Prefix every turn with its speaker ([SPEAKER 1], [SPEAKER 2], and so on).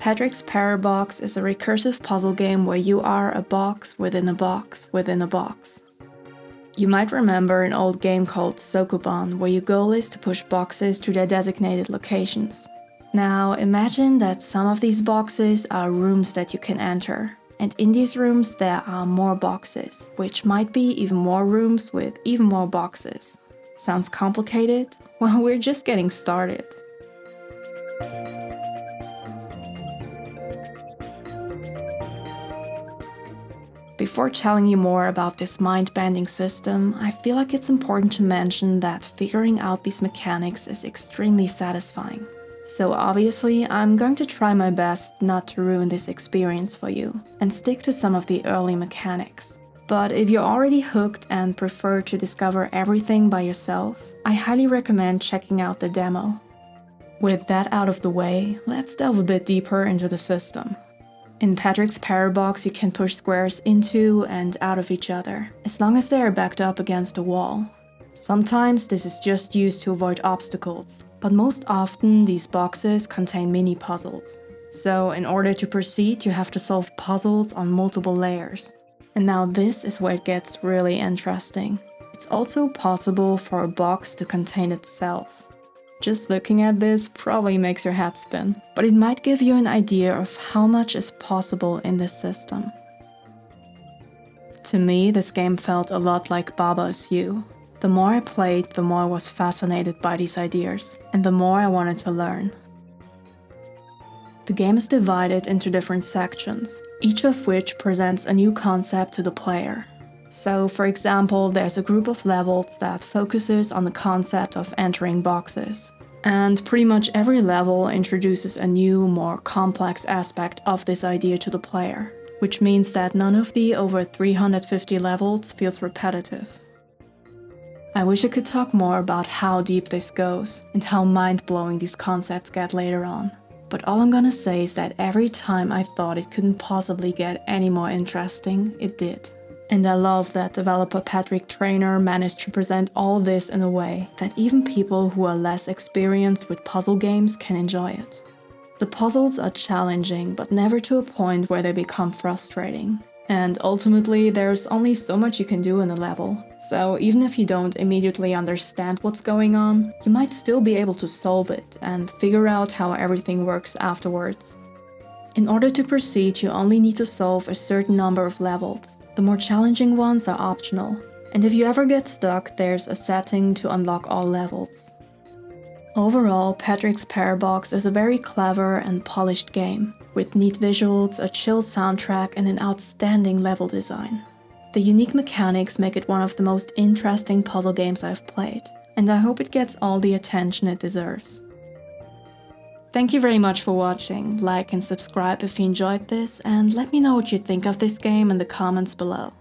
[SPEAKER 1] Patrick's Parabox is a recursive puzzle game where you are a box within a box within a box. You might remember an old game called Sokoban, where your goal is to push boxes to their designated locations. Now imagine that some of these boxes are rooms that you can enter, and in these rooms there are more boxes, which might be even more rooms with even more boxes. Sounds complicated? Well, we're just getting started. Before telling you more about this mind-bending system, I feel like it's important to mention that figuring out these mechanics is extremely satisfying. So obviously, I'm going to try my best not to ruin this experience for you, and stick to some of the early mechanics. But if you're already hooked and prefer to discover everything by yourself, I highly recommend checking out the demo. With that out of the way, let's delve a bit deeper into the system. In Patrick's Parabox, you can push squares into and out of each other, as long as they are backed up against a wall. Sometimes this is just used to avoid obstacles, but most often these boxes contain mini-puzzles. So in order to proceed, you have to solve puzzles on multiple layers. And now this is where it gets really interesting. It's also possible for a box to contain itself. Just looking at this probably makes your head spin, but it might give you an idea of how much is possible in this system. To me, this game felt a lot like Baba Is You. The more I played, the more I was fascinated by these ideas, and the more I wanted to learn. The game is divided into different sections, each of which presents a new concept to the player. So, for example, there's a group of levels that focuses on the concept of entering boxes. And pretty much every level introduces a new, more complex aspect of this idea to the player, which means that none of the over 350 levels feels repetitive. I wish I could talk more about how deep this goes and how mind-blowing these concepts get later on. But all I'm gonna say is that every time I thought it couldn't possibly get any more interesting, it did. And I love that developer Patrick Traynor managed to present all this in a way that even people who are less experienced with puzzle games can enjoy it. The puzzles are challenging, but never to a point where they become frustrating. And ultimately, there's only so much you can do in a level. So even if you don't immediately understand what's going on, you might still be able to solve it and figure out how everything works afterwards. In order to proceed, you only need to solve a certain number of levels. The more challenging ones are optional, and if you ever get stuck, there's a setting to unlock all levels. Overall, Patrick's Parabox is a very clever and polished game, with neat visuals, a chill soundtrack, and an outstanding level design. The unique mechanics make it one of the most interesting puzzle games I've played, and I hope it gets all the attention it deserves. Thank you very much for watching. Like and subscribe if you enjoyed this, and let me know what you think of this game in the comments below.